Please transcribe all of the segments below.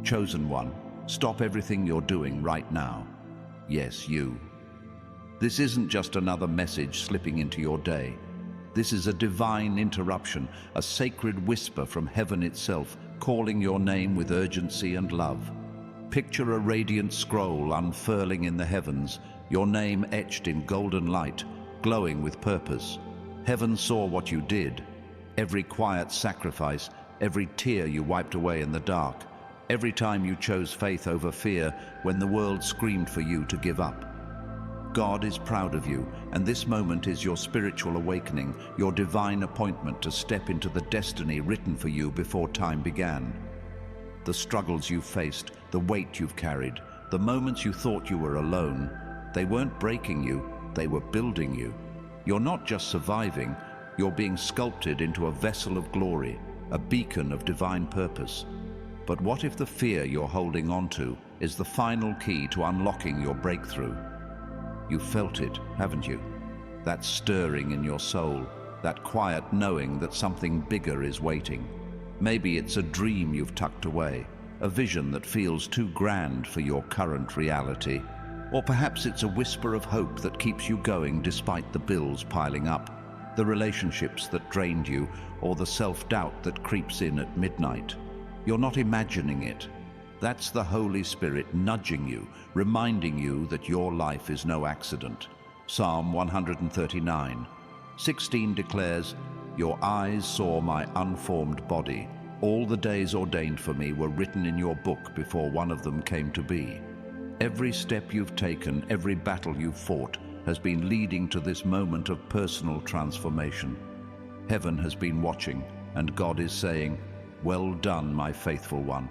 Chosen one, stop everything you're doing right now. Yes, you. This isn't just another message slipping into your day. This is a divine interruption, a sacred whisper from heaven itself, calling your name with urgency and love. Picture a radiant scroll unfurling in the heavens, your name etched in golden light, glowing with purpose. Heaven saw what you did. Every quiet sacrifice, every tear you wiped away in the dark, every time you chose faith over fear when the world screamed for you to give up. God is proud of you, and this moment is your spiritual awakening, your divine appointment to step into the destiny written for you before time began. The struggles you've faced, the weight you've carried, the moments you thought you were alone, they weren't breaking you, they were building you. You're not just surviving, you're being sculpted into a vessel of glory, a beacon of divine purpose. But what if the fear you're holding on to is the final key to unlocking your breakthrough? You've felt it, haven't you? That stirring in your soul, that quiet knowing that something bigger is waiting. Maybe it's a dream you've tucked away, a vision that feels too grand for your current reality. Or perhaps it's a whisper of hope that keeps you going despite the bills piling up, the relationships that drained you, or the self-doubt that creeps in at midnight. You're not imagining it. That's the Holy Spirit nudging you, reminding you that your life is no accident. Psalm 139:16 declares, "Your eyes saw my unformed body. All the days ordained for me were written in your book before one of them came to be." Every step you've taken, every battle you've fought, has been leading to this moment of personal transformation. Heaven has been watching, and God is saying, "Well done, my faithful one."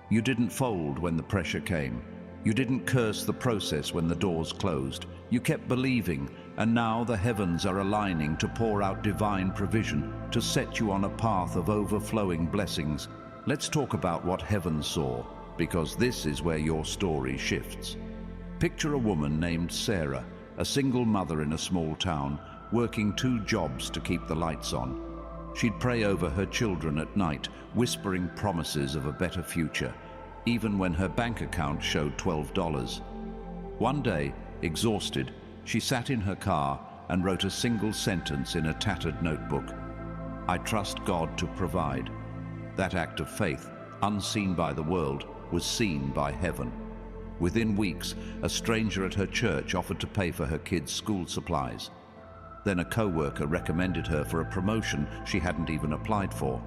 You didn't fold when the pressure came. You didn't curse the process when the doors closed. You kept believing, and now the heavens are aligning to pour out divine provision, to set you on a path of overflowing blessings. Let's talk about what heaven saw, because this is where your story shifts. Picture a woman named Sarah, a single mother in a small town, working 2 jobs to keep the lights on. She'd pray over her children at night, whispering promises of a better future, even when her bank account showed $12. One day, exhausted, she sat in her car and wrote a single sentence in a tattered notebook: "I trust God to provide." That act of faith, unseen by the world, was seen by heaven. Within weeks, a stranger at her church offered to pay for her kids' school supplies. Then a co-worker recommended her for a promotion she hadn't even applied for.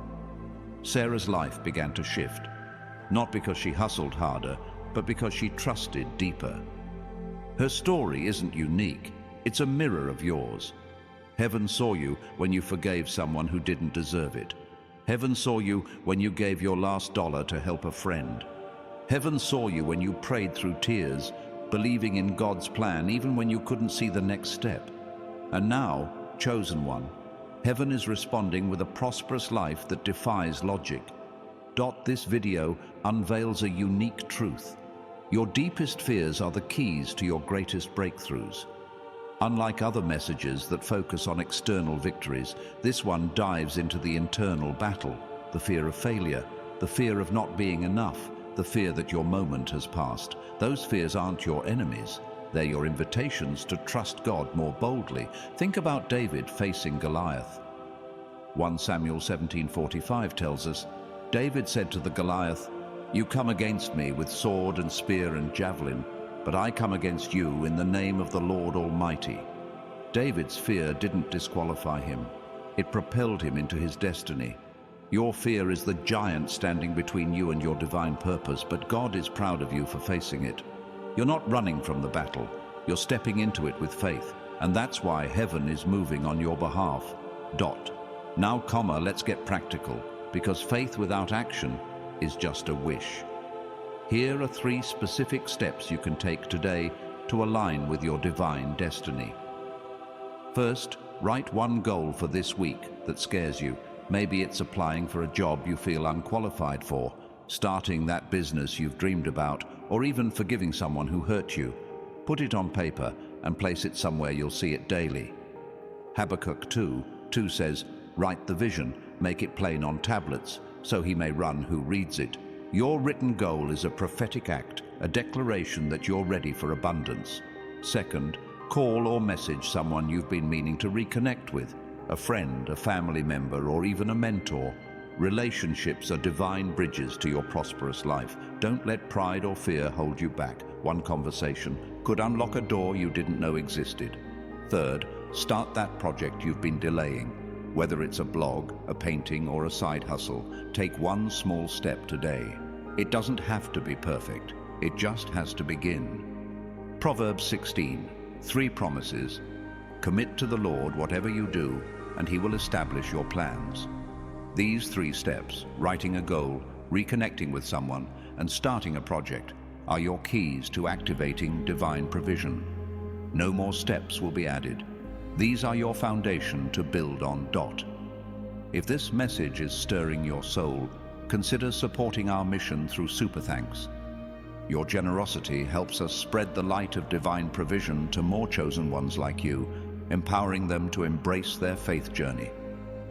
Sarah's life began to shift, not because she hustled harder, but because she trusted deeper. Her story isn't unique, it's a mirror of yours. Heaven saw you when you forgave someone who didn't deserve it. Heaven saw you when you gave your last dollar to help a friend. Heaven saw you when you prayed through tears, believing in God's plan even when you couldn't see the next step. And now, chosen one, heaven is responding with a prosperous life that defies logic. This video unveils a unique truth. Your deepest fears are the keys to your greatest breakthroughs. Unlike other messages that focus on external victories, this one dives into the internal battle, the fear of failure, the fear of not being enough, the fear that your moment has passed. Those fears aren't your enemies. They're your invitations to trust God more boldly. Think about David facing Goliath. 1 Samuel 17:45 tells us, David said to the Goliath, "You come against me with sword and spear and javelin, but I come against you in the name of the Lord Almighty." David's fear didn't disqualify him. It propelled him into his destiny. Your fear is the giant standing between you and your divine purpose, but God is proud of you for facing it. You're not running from the battle, you're stepping into it with faith, and that's why heaven is moving on your behalf. Now, let's get practical, because faith without action is just a wish. Here are 3 specific steps you can take today to align with your divine destiny. First, write one goal for this week that scares you. Maybe it's applying for a job you feel unqualified for, starting that business you've dreamed about, or even forgiving someone who hurt you. Put it on paper and place it somewhere you'll see it daily. Habakkuk 2:2 says, "Write the vision, make it plain on tablets, so he may run who reads it." Your written goal is a prophetic act, a declaration that you're ready for abundance. Second, call or message someone you've been meaning to reconnect with, a friend, a family member, or even a mentor. Relationships are divine bridges to your prosperous life. Don't let pride or fear hold you back. One conversation could unlock a door you didn't know existed. Third, start that project you've been delaying. Whether it's a blog, a painting, or a side hustle, take one small step today. It doesn't have to be perfect. It just has to begin. Proverbs 16, 3 promises. Commit to the Lord whatever you do, and He will establish your plans. These 3 steps, writing a goal, reconnecting with someone, and starting a project, are your keys to activating divine provision. No more steps will be added. These are your foundation to build on. If this message is stirring your soul, consider supporting our mission through Super Thanks. Your generosity helps us spread the light of divine provision to more chosen ones like you, empowering them to embrace their faith journey.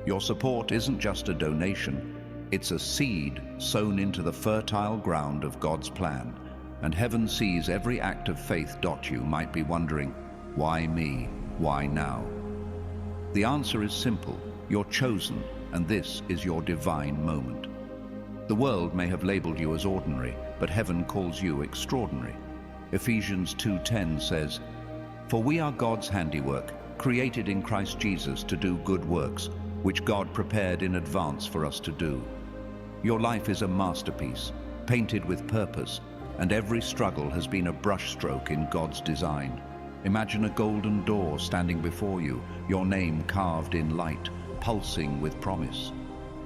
Your support isn't just a donation, it's a seed sown into the fertile ground of God's plan, and heaven sees every act of faith. You might be wondering, why me? Why now? The answer is simple. You're chosen, and this is your divine moment. The world may have labeled you as ordinary, but heaven calls you extraordinary. Ephesians 2:10 says, "For we are God's handiwork, created in Christ Jesus to do good works, which God prepared in advance for us to do." Your life is a masterpiece, painted with purpose, and every struggle has been a brushstroke in God's design. Imagine a golden door standing before you, your name carved in light, pulsing with promise.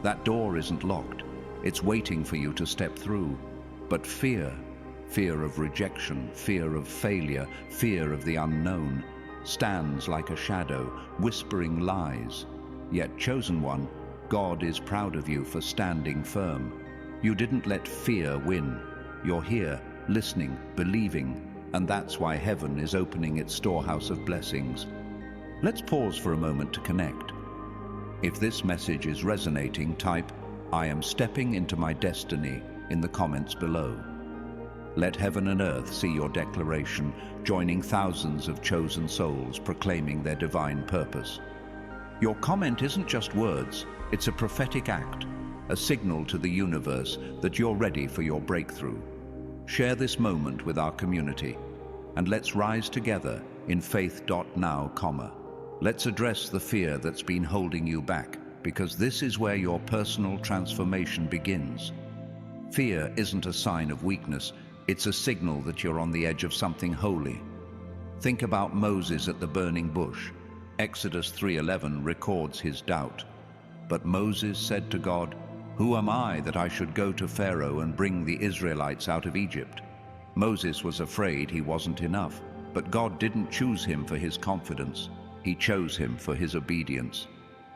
That door isn't locked. It's waiting for you to step through. But fear of rejection, fear of failure, fear of the unknown, stands like a shadow, whispering lies. Yet, chosen one, God is proud of you for standing firm. You didn't let fear win. You're here, listening, believing, and that's why heaven is opening its storehouse of blessings. Let's pause for a moment to connect. If this message is resonating, type, "I am stepping into my destiny," in the comments below. Let heaven and earth see your declaration, joining thousands of chosen souls proclaiming their divine purpose. Your comment isn't just words, it's a prophetic act, a signal to the universe that you're ready for your breakthrough. Share this moment with our community, and let's rise together in faith. Now, let's address the fear that's been holding you back, because this is where your personal transformation begins. Fear isn't a sign of weakness, it's a signal that you're on the edge of something holy. Think about Moses at the burning bush. Exodus 3:11 records his doubt. But Moses said to God, "Who am I that I should go to Pharaoh and bring the Israelites out of Egypt?" Moses was afraid he wasn't enough, but God didn't choose him for his confidence. He chose him for his obedience.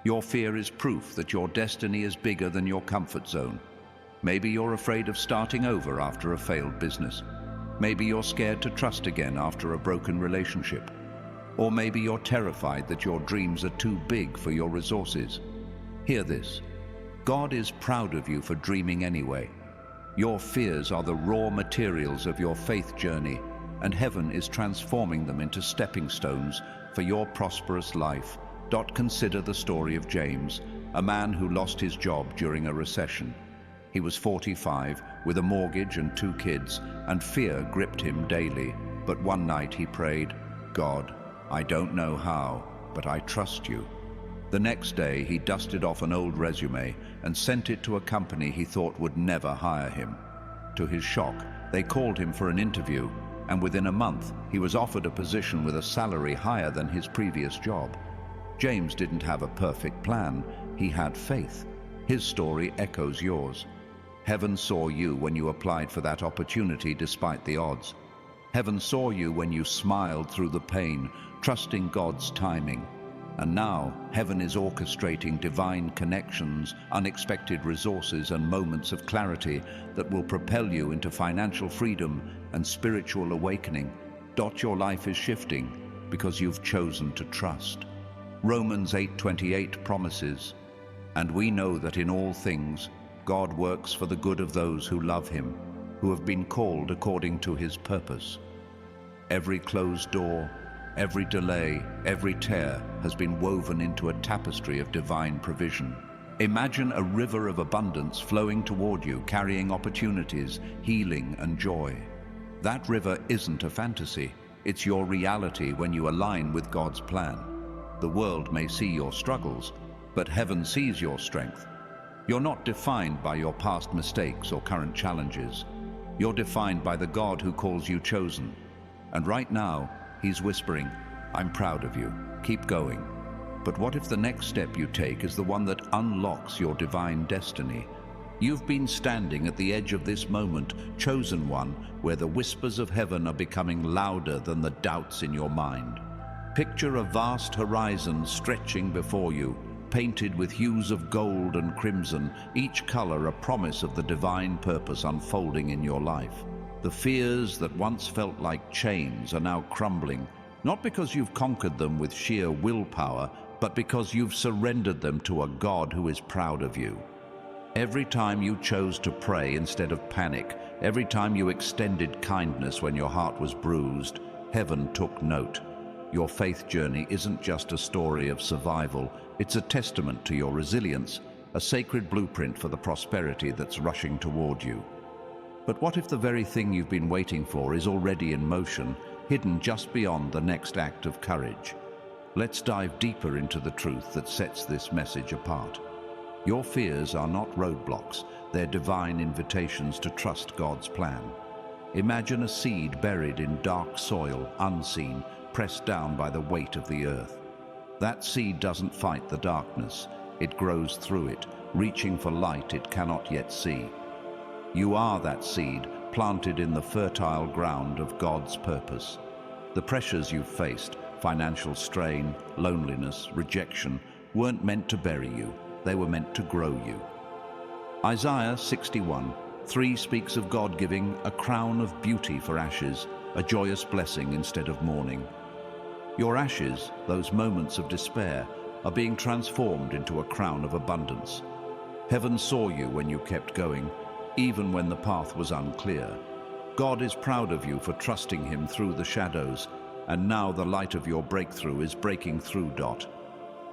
Your fear is proof that your destiny is bigger than your comfort zone. Maybe you're afraid of starting over after a failed business. Maybe you're scared to trust again after a broken relationship. Or maybe you're terrified that your dreams are too big for your resources. Hear this. God is proud of you for dreaming anyway. Your fears are the raw materials of your faith journey, and heaven is transforming them into stepping stones for your prosperous life. Consider the story of James, a man who lost his job during a recession. He was 45, with a mortgage and 2 kids, and fear gripped him daily. But one night he prayed, "God, I don't know how, but I trust you." The next day, he dusted off an old resume and sent it to a company he thought would never hire him. To his shock, they called him for an interview, and within a month, he was offered a position with a salary higher than his previous job. James didn't have a perfect plan, he had faith. His story echoes yours. Heaven saw you when you applied for that opportunity despite the odds. Heaven saw you when you smiled through the pain, trusting God's timing. And now, heaven is orchestrating divine connections, unexpected resources, and moments of clarity that will propel you into financial freedom and spiritual awakening. Your life is shifting because you've chosen to trust. Romans 8:28 promises, "And we know that in all things God works for the good of those who love him, who have been called according to his purpose. Every closed door, every delay, every tear has been woven into a tapestry of divine provision. Imagine a river of abundance flowing toward you, carrying opportunities, healing, and joy. That river isn't a fantasy. It's your reality when you align with God's plan. The world may see your struggles, but heaven sees your strength. You're not defined by your past mistakes or current challenges. You're defined by the God who calls you chosen. And right now, he's whispering, "I'm proud of you. Keep going." But what if the next step you take is the one that unlocks your divine destiny? You've been standing at the edge of this moment, chosen one, where the whispers of heaven are becoming louder than the doubts in your mind. Picture a vast horizon stretching before you, painted with hues of gold and crimson, each color a promise of the divine purpose unfolding in your life. The fears that once felt like chains are now crumbling, not because you've conquered them with sheer willpower, but because you've surrendered them to a God who is proud of you. Every time you chose to pray instead of panic, every time you extended kindness when your heart was bruised, heaven took note. Your faith journey isn't just a story of survival, it's a testament to your resilience, a sacred blueprint for the prosperity that's rushing toward you. But what if the very thing you've been waiting for is already in motion, hidden just beyond the next act of courage? Let's dive deeper into the truth that sets this message apart. Your fears are not roadblocks, they're divine invitations to trust God's plan. Imagine a seed buried in dark soil, unseen, pressed down by the weight of the earth. That seed doesn't fight the darkness, it grows through it, reaching for light it cannot yet see. You are that seed, planted in the fertile ground of God's purpose. The pressures you've faced, financial strain, loneliness, rejection, weren't meant to bury you. They were meant to grow you. Isaiah 61:3 speaks of God giving a crown of beauty for ashes, a joyous blessing instead of mourning. Your ashes, those moments of despair, are being transformed into a crown of abundance. Heaven saw you when you kept going, even when the path was unclear. God is proud of you for trusting him through the shadows, and now the light of your breakthrough is breaking through.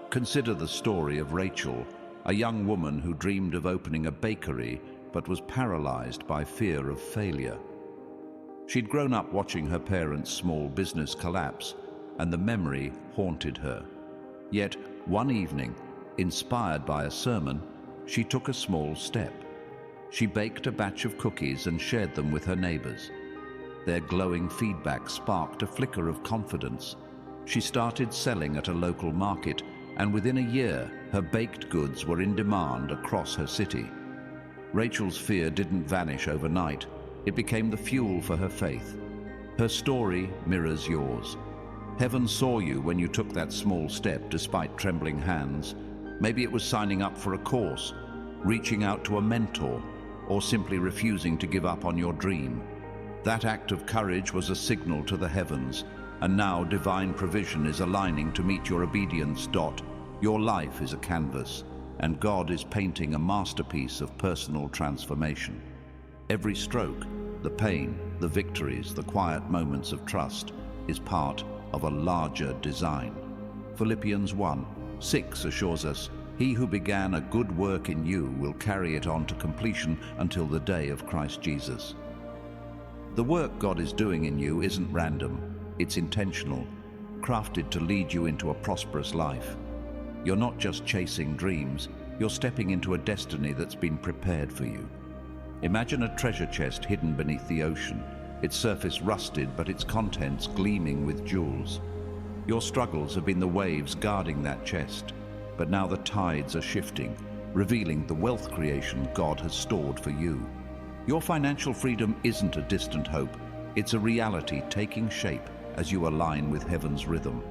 Consider the story of Rachel, a young woman who dreamed of opening a bakery but was paralyzed by fear of failure. She'd grown up watching her parents' small business collapse, and the memory haunted her. Yet, one evening, inspired by a sermon, she took a small step. She baked a batch of cookies and shared them with her neighbors. Their glowing feedback sparked a flicker of confidence. She started selling at a local market, and within a year, her baked goods were in demand across her city. Rachel's fear didn't vanish overnight. It became the fuel for her faith. Her story mirrors yours. Heaven saw you when you took that small step despite trembling hands. Maybe it was signing up for a course, reaching out to a mentor, or simply refusing to give up on your dream. That act of courage was a signal to the heavens, and now divine provision is aligning to meet your obedience. Your life is a canvas, and God is painting a masterpiece of personal transformation. Every stroke, the pain, the victories, the quiet moments of trust, is part of a larger design. Philippians 1:6 assures us, "He who began a good work in you will carry it on to completion until the day of Christ Jesus." The work God is doing in you isn't random, it's intentional, crafted to lead you into a prosperous life. You're not just chasing dreams, you're stepping into a destiny that's been prepared for you. Imagine a treasure chest hidden beneath the ocean, its surface rusted but its contents gleaming with jewels. Your struggles have been the waves guarding that chest, but now the tides are shifting, revealing the wealth creation God has stored for you. Your financial freedom isn't a distant hope, it's a reality taking shape as you align with heaven's rhythm.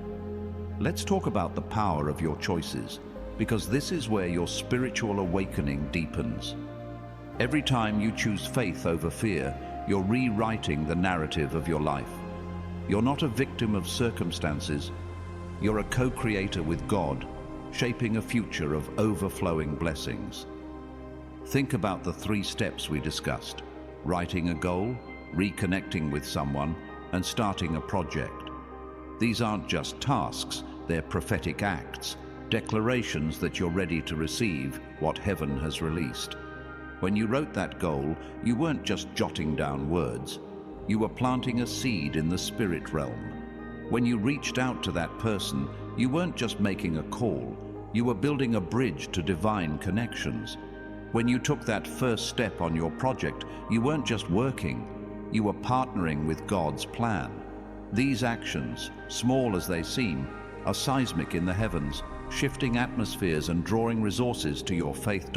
Let's talk about the power of your choices, because this is where your spiritual awakening deepens. Every time you choose faith over fear, you're rewriting the narrative of your life. You're not a victim of circumstances, you're a co-creator with God, shaping a future of overflowing blessings. Think about the 3 steps we discussed: writing a goal, reconnecting with someone, and starting a project. These aren't just tasks, they're prophetic acts, declarations that you're ready to receive what heaven has released. When you wrote that goal, you weren't just jotting down words. You were planting a seed in the spirit realm. When you reached out to that person, you weren't just making a call. You were building a bridge to divine connections. When you took that first step on your project, you weren't just working. You were partnering with God's plan. These actions, small as they seem, are seismic in the heavens, shifting atmospheres and drawing resources to your faith.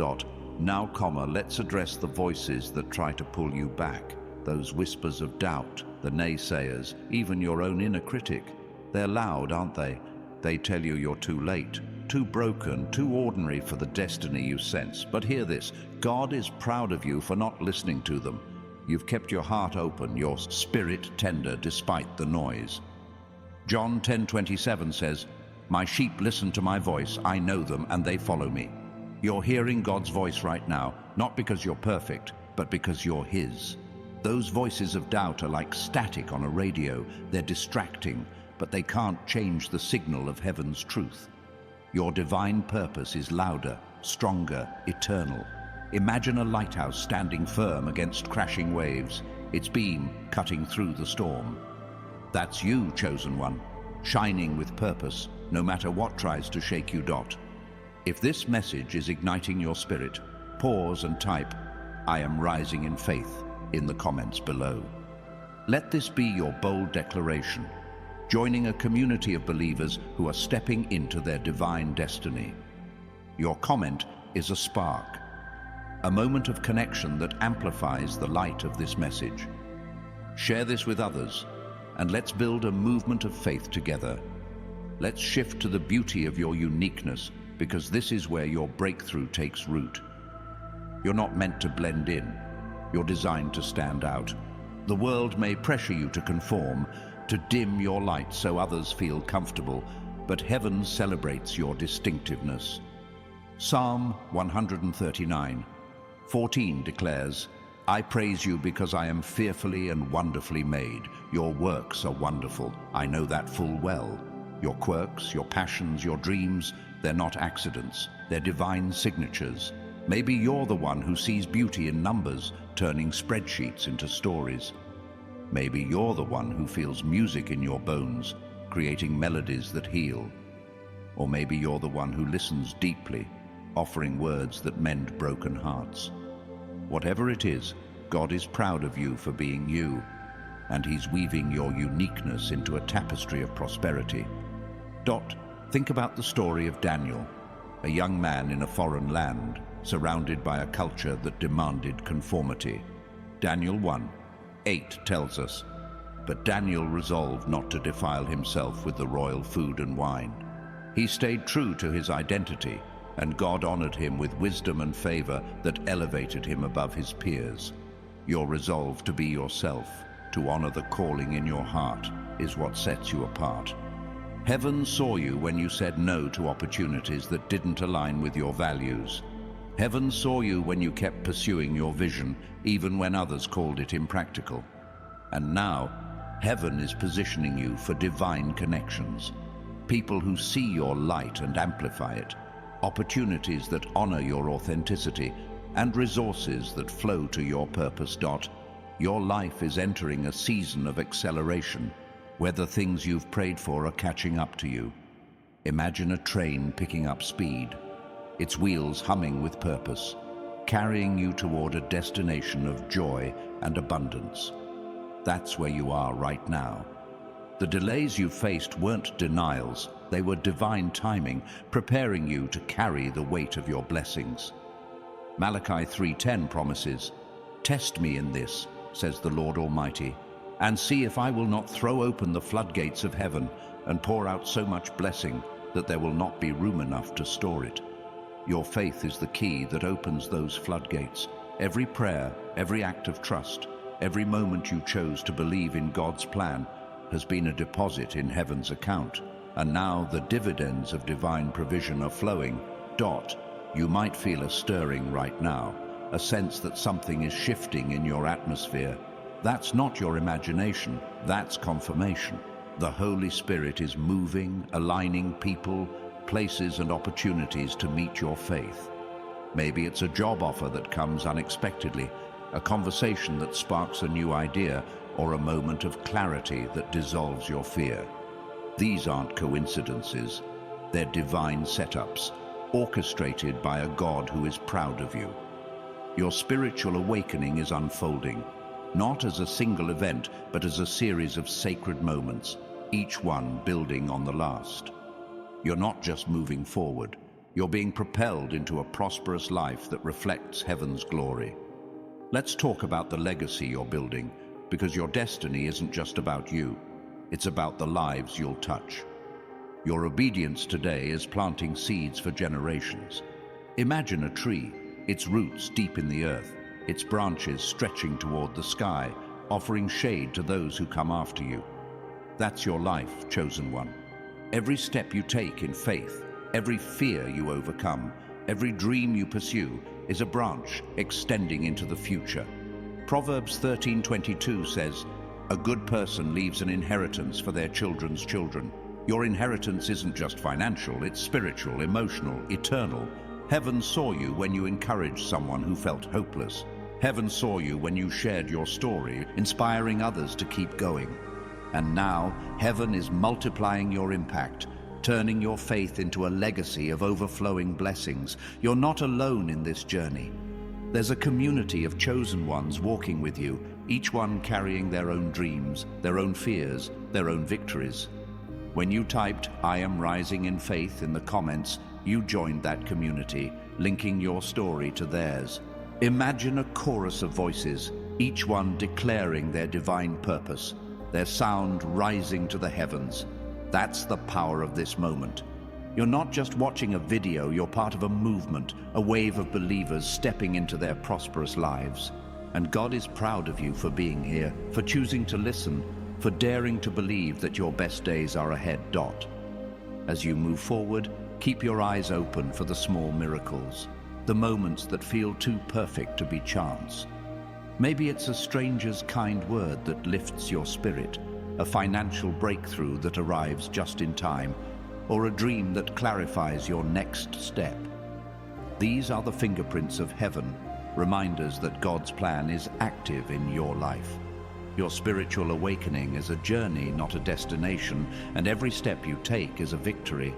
Now, let's address the voices that try to pull you back. Those whispers of doubt, the naysayers, even your own inner critic. They're loud, aren't they? They tell you you're too late, too broken, too ordinary for the destiny you sense. But hear this, God is proud of you for not listening to them. You've kept your heart open, your spirit tender despite the noise. John 10:27 says, "My sheep listen to my voice, I know them and they follow me." You're hearing God's voice right now, not because you're perfect, but because you're His. Those voices of doubt are like static on a radio. They're distracting, but they can't change the signal of heaven's truth. Your divine purpose is louder, stronger, eternal. Imagine a lighthouse standing firm against crashing waves, its beam cutting through the storm. That's you, chosen one, shining with purpose, no matter what tries to shake you. If this message is igniting your spirit, pause and type, "I am rising in faith," in the comments below. Let this be your bold declaration, joining a community of believers who are stepping into their divine destiny. Your comment is a spark, a moment of connection that amplifies the light of this message. Share this with others, and let's build a movement of faith together. Let's shift to the beauty of your uniqueness, because this is where your breakthrough takes root. You're not meant to blend in. You're designed to stand out. The world may pressure you to conform, to dim your light so others feel comfortable, but heaven celebrates your distinctiveness. Psalm 139:14 declares, "I praise you because I am fearfully and wonderfully made. Your works are wonderful. I know that full well." Your quirks, your passions, your dreams, they're not accidents. They're divine signatures. Maybe you're the one who sees beauty in numbers, turning spreadsheets into stories. Maybe you're the one who feels music in your bones, creating melodies that heal. Or maybe you're the one who listens deeply, offering words that mend broken hearts. Whatever it is, God is proud of you for being you, and He's weaving your uniqueness into a tapestry of prosperity. Think about the story of Daniel, a young man in a foreign land, surrounded by a culture that demanded conformity. Daniel 1:8 tells us, "But Daniel resolved not to defile himself with the royal food and wine. He stayed true to his identity, and God honored him with wisdom and favor that elevated him above his peers." Your resolve to be yourself, to honor the calling in your heart, is what sets you apart. Heaven saw you when you said no to opportunities that didn't align with your values. Heaven saw you when you kept pursuing your vision, even when others called it impractical. And now, heaven is positioning you for divine connections. People who see your light and amplify it. Opportunities that honor your authenticity, and resources that flow to your purpose. Your life is entering a season of acceleration, where the things you've prayed for are catching up to you. Imagine a train picking up speed, its wheels humming with purpose, carrying you toward a destination of joy and abundance. That's where you are right now. The delays you faced weren't denials, they were divine timing, preparing you to carry the weight of your blessings. Malachi 3:10 promises, "Test me in this, says the Lord Almighty, and see if I will not throw open the floodgates of heaven and pour out so much blessing that there will not be room enough to store it." Your faith is the key that opens those floodgates. Every prayer, every act of trust, every moment you chose to believe in God's plan has been a deposit in heaven's account, and now the dividends of divine provision are flowing. You might feel a stirring right now, a sense that something is shifting in your atmosphere. That's not your imagination, that's confirmation. The Holy Spirit is moving, aligning people, places and opportunities to meet your faith. Maybe it's a job offer that comes unexpectedly, a conversation that sparks a new idea, or a moment of clarity that dissolves your fear. These aren't coincidences, they're divine setups, orchestrated by a God who is proud of you. Your spiritual awakening is unfolding, not as a single event, but as a series of sacred moments, each one building on the last. You're not just moving forward, you're being propelled into a prosperous life that reflects heaven's glory. Let's talk about the legacy you're building, because your destiny isn't just about you, it's about the lives you'll touch. Your obedience today is planting seeds for generations. Imagine a tree, its roots deep in the earth, its branches stretching toward the sky, offering shade to those who come after you. That's your life, chosen one. Every step you take in faith, every fear you overcome, every dream you pursue is a branch extending into the future. Proverbs 13:22 says, "A good person leaves an inheritance for their children's children." Your inheritance isn't just financial, it's spiritual, emotional, eternal. Heaven saw you when you encouraged someone who felt hopeless. Heaven saw you when you shared your story, inspiring others to keep going. And now, heaven is multiplying your impact, turning your faith into a legacy of overflowing blessings. You're not alone in this journey. There's a community of chosen ones walking with you, each one carrying their own dreams, their own fears, their own victories. When you typed, "I am rising in faith" in the comments, you joined that community, linking your story to theirs. Imagine a chorus of voices, each one declaring their divine purpose, their sound rising to the heavens. That's the power of this moment. You're not just watching a video, you're part of a movement, a wave of believers stepping into their prosperous lives. And God is proud of you for being here, for choosing to listen, for daring to believe that your best days are ahead. As you move forward, keep your eyes open for the small miracles, the moments that feel too perfect to be chance. Maybe it's a stranger's kind word that lifts your spirit, a financial breakthrough that arrives just in time, or a dream that clarifies your next step. These are the fingerprints of heaven, reminders that God's plan is active in your life. Your spiritual awakening is a journey, not a destination, and every step you take is a victory.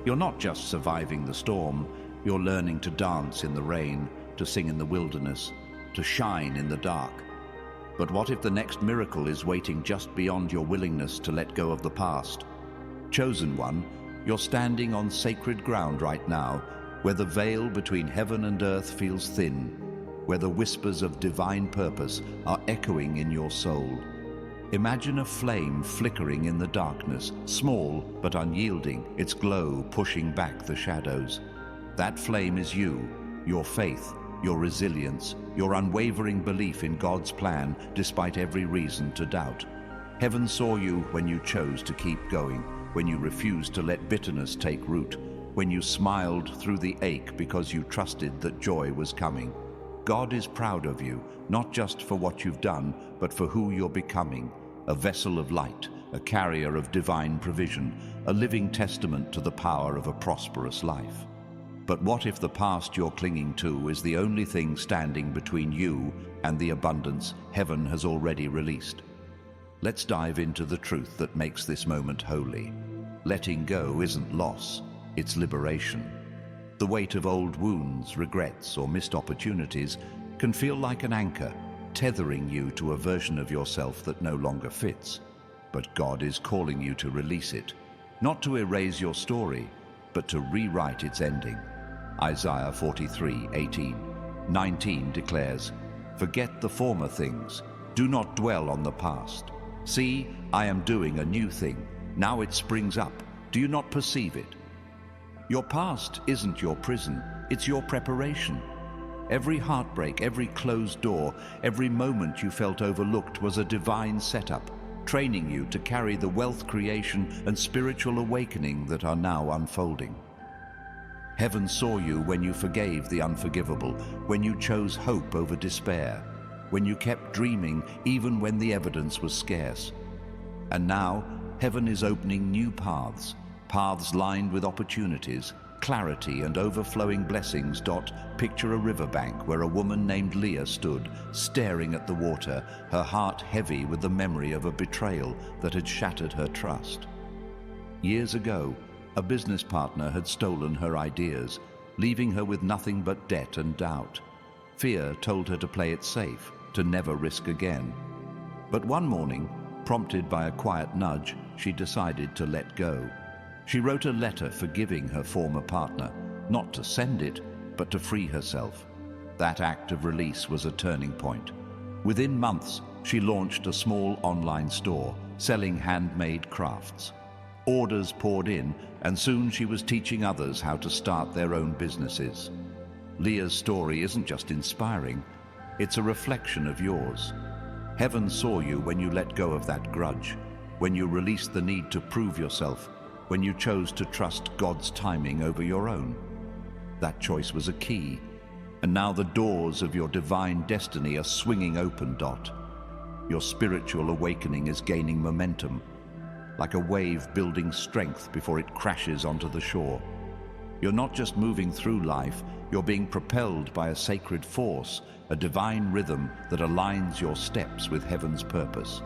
You're not just surviving the storm, you're learning to dance in the rain, to sing in the wilderness, to shine in the dark. But what if the next miracle is waiting just beyond your willingness to let go of the past? Chosen one, you're standing on sacred ground right now, where the veil between heaven and earth feels thin, where the whispers of divine purpose are echoing in your soul. Imagine a flame flickering in the darkness, small but unyielding, its glow pushing back the shadows. That flame is you, your faith, your resilience, your unwavering belief in God's plan despite every reason to doubt. Heaven saw you when you chose to keep going, when you refused to let bitterness take root, when you smiled through the ache because you trusted that joy was coming. God is proud of you, not just for what you've done, but for who you're becoming, a vessel of light, a carrier of divine provision, a living testament to the power of a prosperous life. But what if the past you're clinging to is the only thing standing between you and the abundance heaven has already released? Let's dive into the truth that makes this moment holy. Letting go isn't loss, it's liberation. The weight of old wounds, regrets, or missed opportunities can feel like an anchor, tethering you to a version of yourself that no longer fits. But God is calling you to release it, not to erase your story, but to rewrite its ending. Isaiah 43:18-19 declares, "Forget the former things, do not dwell on the past. See, I am doing a new thing. Now it springs up. Do you not perceive it?" Your past isn't your prison, it's your preparation. Every heartbreak, every closed door, every moment you felt overlooked was a divine setup, training you to carry the wealth creation and spiritual awakening that are now unfolding. Heaven saw you when you forgave the unforgivable, when you chose hope over despair, when you kept dreaming even when the evidence was scarce. And now, heaven is opening new paths, paths lined with opportunities, clarity and overflowing blessings. Picture a riverbank where a woman named Leah stood, staring at the water, her heart heavy with the memory of a betrayal that had shattered her trust. Years ago, a business partner had stolen her ideas, leaving her with nothing but debt and doubt. Fear told her to play it safe, to never risk again. But one morning, prompted by a quiet nudge, she decided to let go. She wrote a letter forgiving her former partner, not to send it, but to free herself. That act of release was a turning point. Within months, she launched a small online store, selling handmade crafts. Orders poured in, and soon she was teaching others how to start their own businesses. Leah's story isn't just inspiring, it's a reflection of yours. Heaven saw you when you let go of that grudge, when you released the need to prove yourself, when you chose to trust God's timing over your own. That choice was a key, and now the doors of your divine destiny are swinging open. Your spiritual awakening is gaining momentum, like a wave building strength before it crashes onto the shore. You're not just moving through life, you're being propelled by a sacred force, a divine rhythm that aligns your steps with heaven's purpose.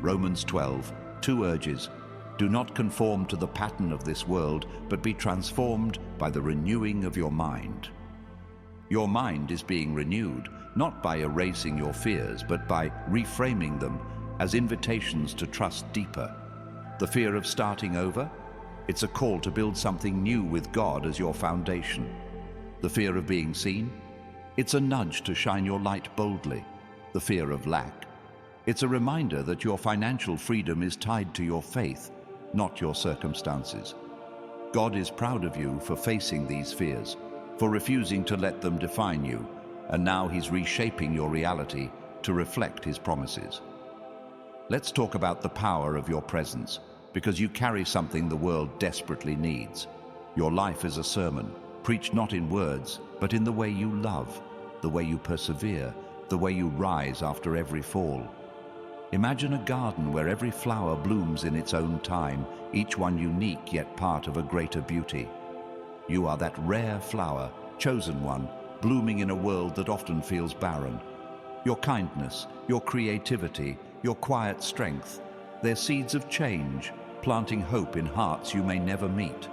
Romans 12, 2 urges, "Do not conform to the pattern of this world, but be transformed by the renewing of your mind." Your mind is being renewed, not by erasing your fears, but by reframing them as invitations to trust deeper. The fear of starting over? It's a call to build something new with God as your foundation. The fear of being seen? It's a nudge to shine your light boldly. The fear of lack? It's a reminder that your financial freedom is tied to your faith, not your circumstances. God is proud of you for facing these fears, for refusing to let them define you, and now He's reshaping your reality to reflect His promises. Let's talk about the power of your presence, because you carry something the world desperately needs. Your life is a sermon, preached not in words, but in the way you love, the way you persevere, the way you rise after every fall. Imagine a garden where every flower blooms in its own time, each one unique yet part of a greater beauty. You are that rare flower, chosen one, blooming in a world that often feels barren. Your kindness, your creativity, your quiet strength, they're seeds of change, planting hope in hearts you may never meet.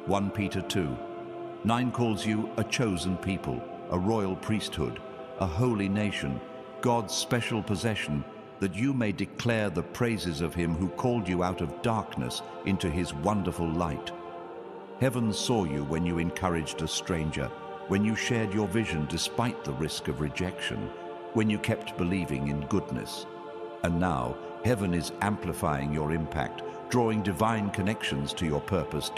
1 Peter 2:9 calls you a chosen people, a royal priesthood, a holy nation, God's special possession, that you may declare the praises of Him who called you out of darkness into His wonderful light. Heaven saw you when you encouraged a stranger, when you shared your vision despite the risk of rejection, when you kept believing in goodness. And now, heaven is amplifying your impact, drawing divine connections to your purpose.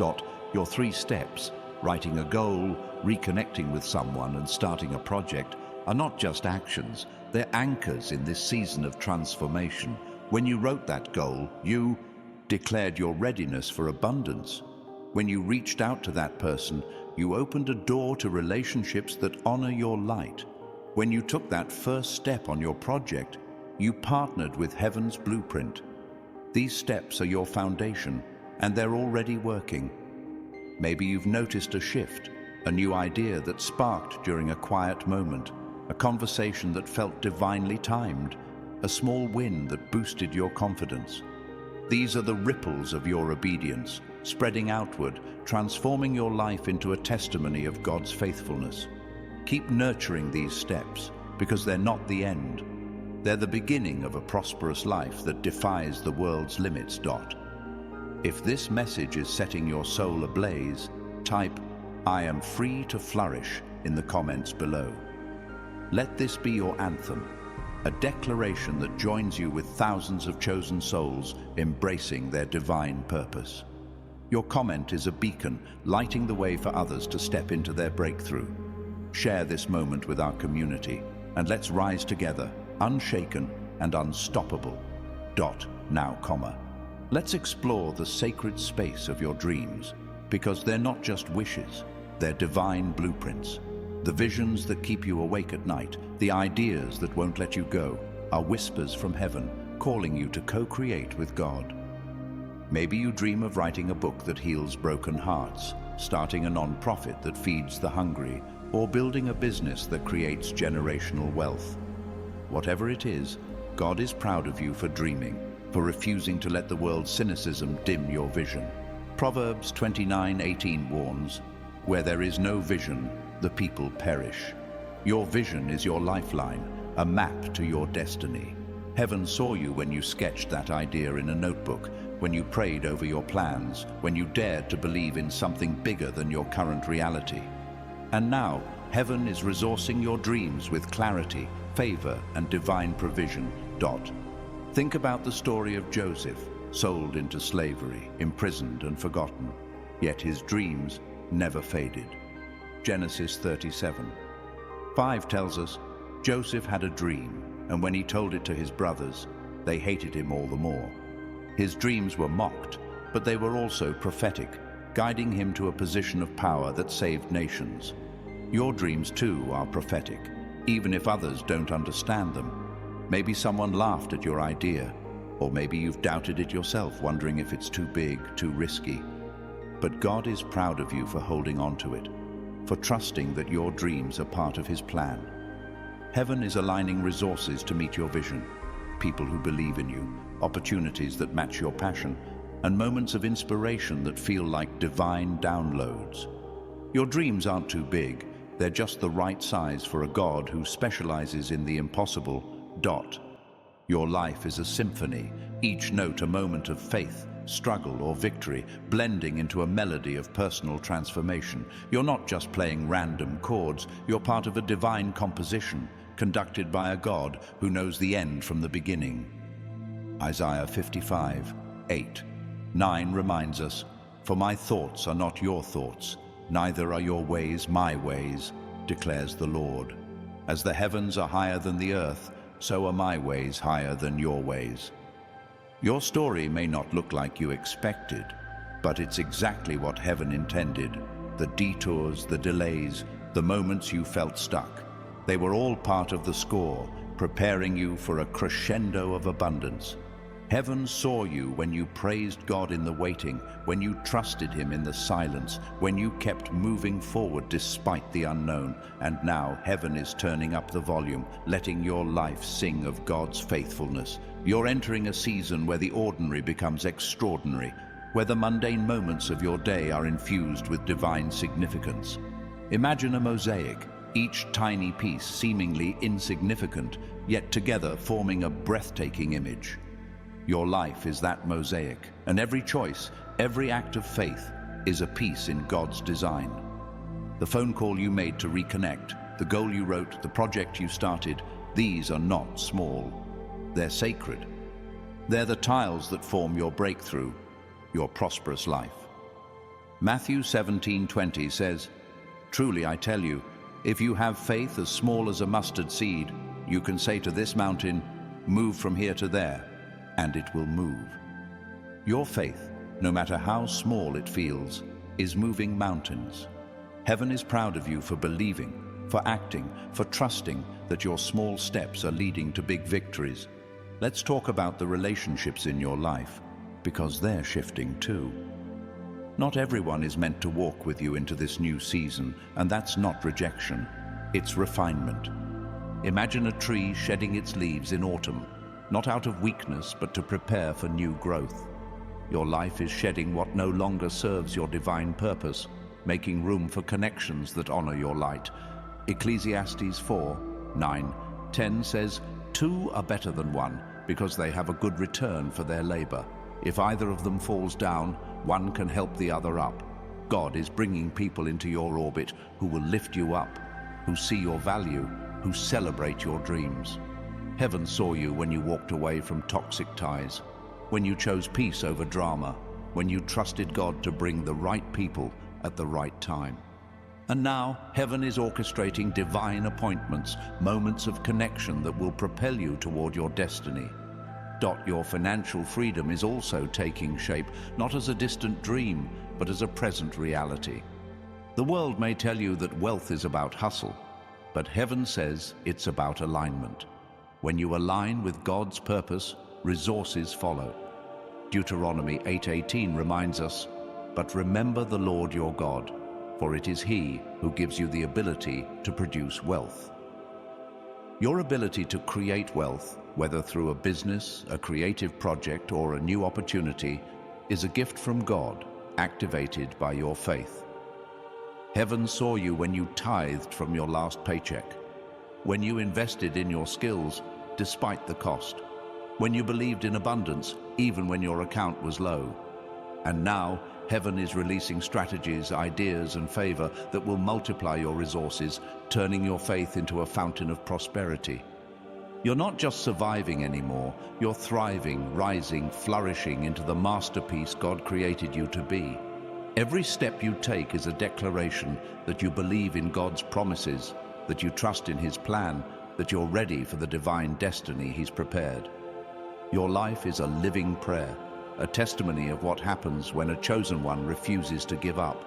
Your 3 steps, writing a goal, reconnecting with someone, and starting a project, are not just actions, they're anchors in this season of transformation. When you wrote that goal, you declared your readiness for abundance. When you reached out to that person, you opened a door to relationships that honor your light. When you took that first step on your project, you partnered with heaven's blueprint. These steps are your foundation, and they're already working. Maybe you've noticed a shift, a new idea that sparked during a quiet moment, a conversation that felt divinely timed, a small win that boosted your confidence. These are the ripples of your obedience, spreading outward, transforming your life into a testimony of God's faithfulness. Keep nurturing these steps, because they're not the end. They're the beginning of a prosperous life that defies the world's limits. If this message is setting your soul ablaze, type, "I am free to flourish," in the comments below. Let this be your anthem, a declaration that joins you with thousands of chosen souls embracing their divine purpose. Your comment is a beacon, lighting the way for others to step into their breakthrough. Share this moment with our community, and let's rise together, unshaken and unstoppable. Now, let's explore the sacred space of your dreams. because they're not just wishes, they're divine blueprints. The visions that keep you awake at night, the ideas that won't let you go, are whispers from heaven calling you to co-create with God. Maybe you dream of writing a book that heals broken hearts, starting a non-profit that feeds the hungry, or building a business that creates generational wealth. Whatever it is, God is proud of you for dreaming, for refusing to let the world's cynicism dim your vision. Proverbs 29:18 warns, "Where there is no vision, the people perish." Your vision is your lifeline, a map to your destiny. Heaven saw you when you sketched that idea in a notebook, when you prayed over your plans, when you dared to believe in something bigger than your current reality. And now, heaven is resourcing your dreams with clarity, favor, and divine provision. Think about the story of Joseph, sold into slavery, imprisoned and forgotten, yet his dreams never faded. Genesis 37:5 tells us, Joseph had a dream, and when he told it to his brothers, they hated him all the more. His dreams were mocked, but they were also prophetic, guiding him to a position of power that saved nations. Your dreams too are prophetic, even if others don't understand them. Maybe someone laughed at your idea, or maybe you've doubted it yourself, wondering if it's too big, too risky. But God is proud of you for holding on to it, for trusting that your dreams are part of His plan. Heaven is aligning resources to meet your vision, people who believe in you, opportunities that match your passion, and moments of inspiration that feel like divine downloads. Your dreams aren't too big, they're just the right size for a God who specializes in the impossible. Your life is a symphony, each note a moment of faith, struggle, or victory, blending into a melody of personal transformation. You're not just playing random chords, you're part of a divine composition, conducted by a God who knows the end from the beginning. Isaiah 55:8-9 reminds us, "For my thoughts are not your thoughts, neither are your ways my ways, declares the Lord. As the heavens are higher than the earth, so are my ways higher than your ways." Your story may not look like you expected, but it's exactly what heaven intended. The detours, the delays, the moments you felt stuck, they were all part of the score, preparing you for a crescendo of abundance. Heaven saw you when you praised God in the waiting, when you trusted Him in the silence, when you kept moving forward despite the unknown. And now heaven is turning up the volume, letting your life sing of God's faithfulness. You're entering a season where the ordinary becomes extraordinary, where the mundane moments of your day are infused with divine significance. Imagine a mosaic, each tiny piece seemingly insignificant, yet together forming a breathtaking image. Your life is that mosaic, and every choice, every act of faith is a piece in God's design. The phone call you made to reconnect, the goal you wrote, the project you started, these are not small. They're sacred. They're the tiles that form your breakthrough, your prosperous life. Matthew 17:20 says, "Truly I tell you, if you have faith as small as a mustard seed, you can say to this mountain, 'Move from here to there,' and it will move." Your faith, no matter how small it feels, is moving mountains. Heaven is proud of you for believing, for acting, for trusting that your small steps are leading to big victories. Let's talk about the relationships in your life, because they're shifting too. Not everyone is meant to walk with you into this new season, and that's not rejection, it's refinement. Imagine a tree shedding its leaves in autumn, not out of weakness, but to prepare for new growth. Your life is shedding what no longer serves your divine purpose, making room for connections that honor your light. Ecclesiastes 4:9-10 says, "Two are better than one, because they have a good return for their labor. If either of them falls down, one can help the other up." God is bringing people into your orbit who will lift you up, who see your value, who celebrate your dreams. Heaven saw you when you walked away from toxic ties, when you chose peace over drama, when you trusted God to bring the right people at the right time. And now, heaven is orchestrating divine appointments, moments of connection that will propel you toward your destiny. Your financial freedom is also taking shape, not as a distant dream, but as a present reality. The world may tell you that wealth is about hustle, but heaven says it's about alignment. When you align with God's purpose, resources follow. Deuteronomy 8:18 reminds us, "But remember the Lord your God, for it is He who gives you the ability to produce wealth." Your ability to create wealth, whether through a business, a creative project, or a new opportunity, is a gift from God, activated by your faith. Heaven saw you when you tithed from your last paycheck, when you invested in your skills despite the cost, when you believed in abundance even when your account was low. And now, heaven is releasing strategies, ideas, and favor that will multiply your resources, turning your faith into a fountain of prosperity. You're not just surviving anymore, you're thriving, rising, flourishing into the masterpiece God created you to be. Every step you take is a declaration that you believe in God's promises, that you trust in His plan, that you're ready for the divine destiny He's prepared. Your life is a living prayer, a testimony of what happens when a chosen one refuses to give up.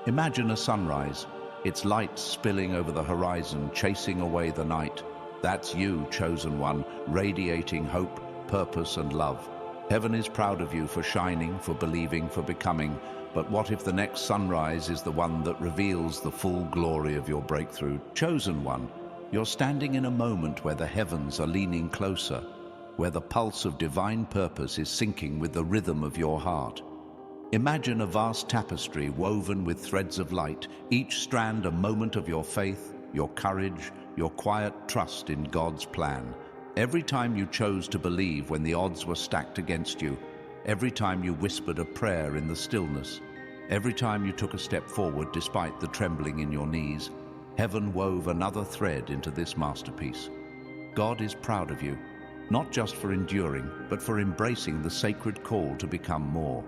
Imagine a sunrise, its light spilling over the horizon, chasing away the night. That's you, chosen one, radiating hope, purpose, and love. Heaven is proud of you for shining, for believing, for becoming. But what if the next sunrise is the one that reveals the full glory of your breakthrough? Chosen one, you're standing in a moment where the heavens are leaning closer, where the pulse of divine purpose is syncing with the rhythm of your heart. Imagine a vast tapestry woven with threads of light, each strand a moment of your faith, your courage, your quiet trust in God's plan. Every time you chose to believe when the odds were stacked against you, every time you whispered a prayer in the stillness, every time you took a step forward despite the trembling in your knees, heaven wove another thread into this masterpiece. God is proud of you, not just for enduring, but for embracing the sacred call to become more.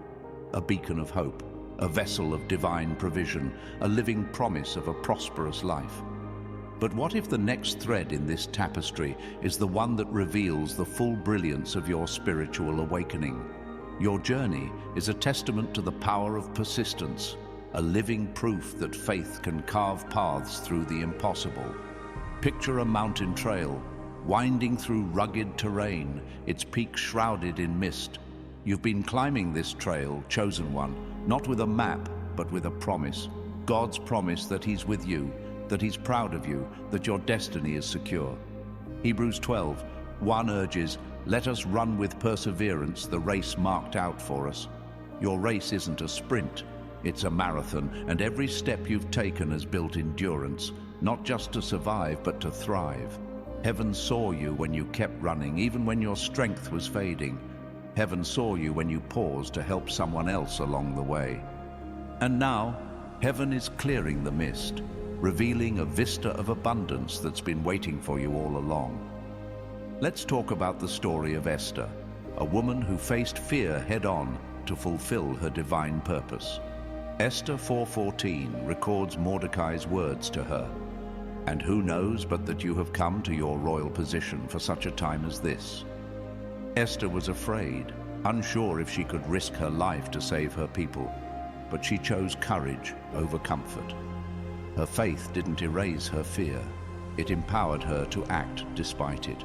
A beacon of hope, a vessel of divine provision, a living promise of a prosperous life. But what if the next thread in this tapestry is the one that reveals the full brilliance of your spiritual awakening? Your journey is a testament to the power of persistence, a living proof that faith can carve paths through the impossible. Picture a mountain trail, winding through rugged terrain, its peaks shrouded in mist. You've been climbing this trail, chosen one, not with a map, but with a promise. God's promise that He's with you, that He's proud of you, that your destiny is secure. Hebrews 12:1 urges, "Let us run with perseverance the race marked out for us." Your race isn't a sprint, it's a marathon, and every step you've taken has built endurance, not just to survive, but to thrive. Heaven saw you when you kept running, even when your strength was fading. Heaven saw you when you paused to help someone else along the way. And now, heaven is clearing the mist, revealing a vista of abundance that's been waiting for you all along. Let's talk about the story of Esther, a woman who faced fear head-on to fulfill her divine purpose. Esther 4:14 records Mordecai's words to her, "And who knows but that you have come to your royal position for such a time as this?" Esther was afraid, unsure if she could risk her life to save her people, but she chose courage over comfort. Her faith didn't erase her fear, it empowered her to act despite it.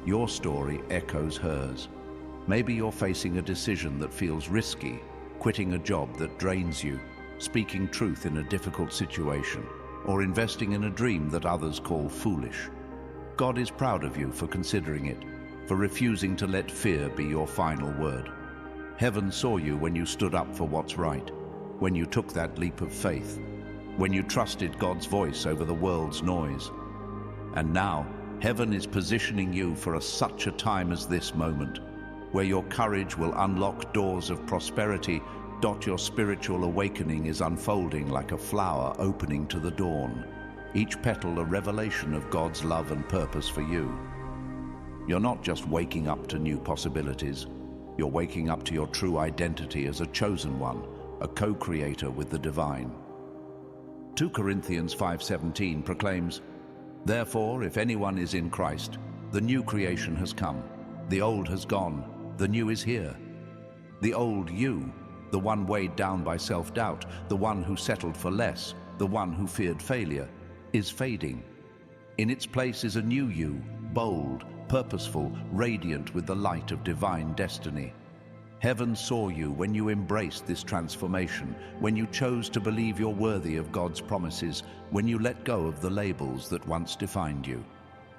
Your story echoes hers. Maybe you're facing a decision that feels risky, quitting a job that drains you, speaking truth in a difficult situation, or investing in a dream that others call foolish. God is proud of you for considering it, for refusing to let fear be your final word. Heaven saw you when you stood up for what's right, when you took that leap of faith, when you trusted God's voice over the world's noise. And now, heaven is positioning you for such a time as this moment, where your courage will unlock doors of prosperity. Your spiritual awakening is unfolding like a flower opening to the dawn, each petal a revelation of God's love and purpose for you. You're not just waking up to new possibilities, you're waking up to your true identity as a chosen one, a co-creator with the divine. 2 Corinthians 5:17 proclaims, "Therefore, if anyone is in Christ, the new creation has come. The old has gone, the new is here. The old you, the one weighed down by self-doubt, the one who settled for less, the one who feared failure, is fading. In its place is a new you, bold, purposeful, radiant with the light of divine destiny. Heaven saw you when you embraced this transformation, when you chose to believe you're worthy of God's promises, when you let go of the labels that once defined you.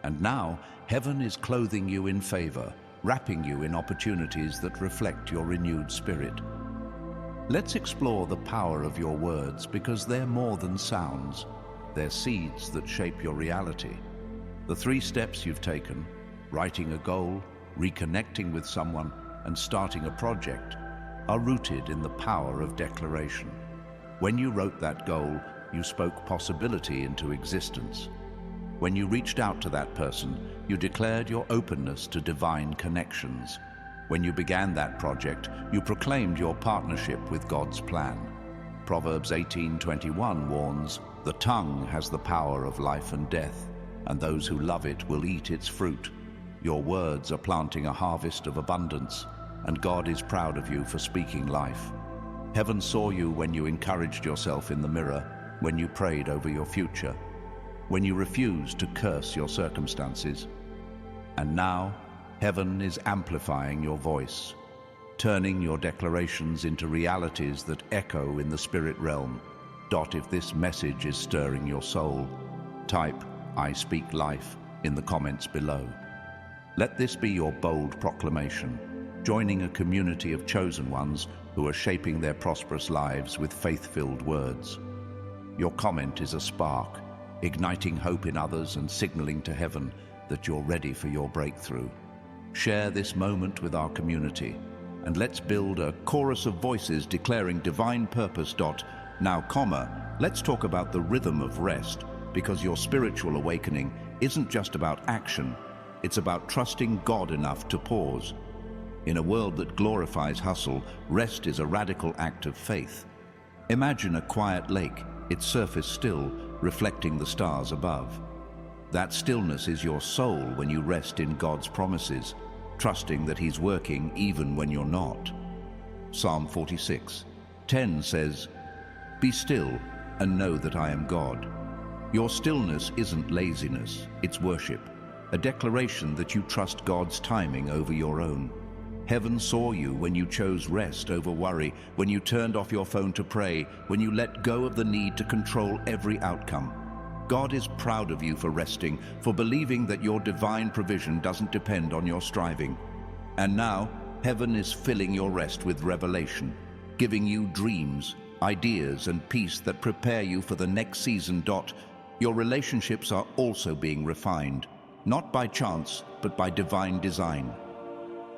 And now, heaven is clothing you in favor, wrapping you in opportunities that reflect your renewed spirit. Let's explore the power of your words, because they're more than sounds. They're seeds that shape your reality. The 3 steps you've taken, writing a goal, reconnecting with someone, and starting a project, are rooted in the power of declaration. When you wrote that goal, you spoke possibility into existence. When you reached out to that person, you declared your openness to divine connections. When you began that project, you proclaimed your partnership with God's plan. Proverbs 18:21 warns, "The tongue has the power of life and death, and those who love it will eat its fruit." Your words are planting a harvest of abundance, and God is proud of you for speaking life. Heaven saw you when you encouraged yourself in the mirror, when you prayed over your future, when you refused to curse your circumstances. And now, heaven is amplifying your voice, turning your declarations into realities that echo in the spirit realm. If this message is stirring your soul, type "I speak life" in the comments below. Let this be your bold proclamation, joining a community of chosen ones who are shaping their prosperous lives with faith-filled words. Your comment is a spark, igniting hope in others and signaling to heaven that you're ready for your breakthrough. Share this moment with our community, and let's build a chorus of voices declaring divine purpose. Now, let's talk about the rhythm of rest, because your spiritual awakening isn't just about action, it's about trusting God enough to pause. In a world that glorifies hustle, rest is a radical act of faith. Imagine a quiet lake, its surface still, reflecting the stars above. That stillness is your soul when you rest in God's promises, trusting that He's working even when you're not. Psalm 46:10 says, "Be still and know that I am God." Your stillness isn't laziness, it's worship, a declaration that you trust God's timing over your own. Heaven saw you when you chose rest over worry, when you turned off your phone to pray, when you let go of the need to control every outcome. God is proud of you for resting, for believing that your divine provision doesn't depend on your striving. And now, heaven is filling your rest with revelation, giving you dreams, ideas, and peace that prepare you for the next season. Your relationships are also being refined, not by chance, but by divine design.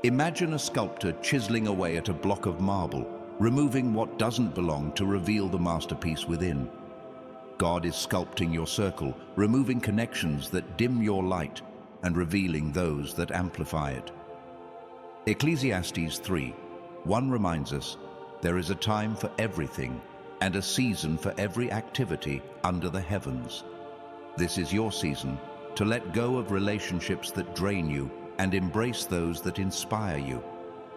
Imagine a sculptor chiseling away at a block of marble, removing what doesn't belong to reveal the masterpiece within. God is sculpting your circle, removing connections that dim your light and revealing those that amplify it. Ecclesiastes 3:1 reminds us, there is a time for everything and a season for every activity under the heavens. This is your season to let go of relationships that drain you and embrace those that inspire you.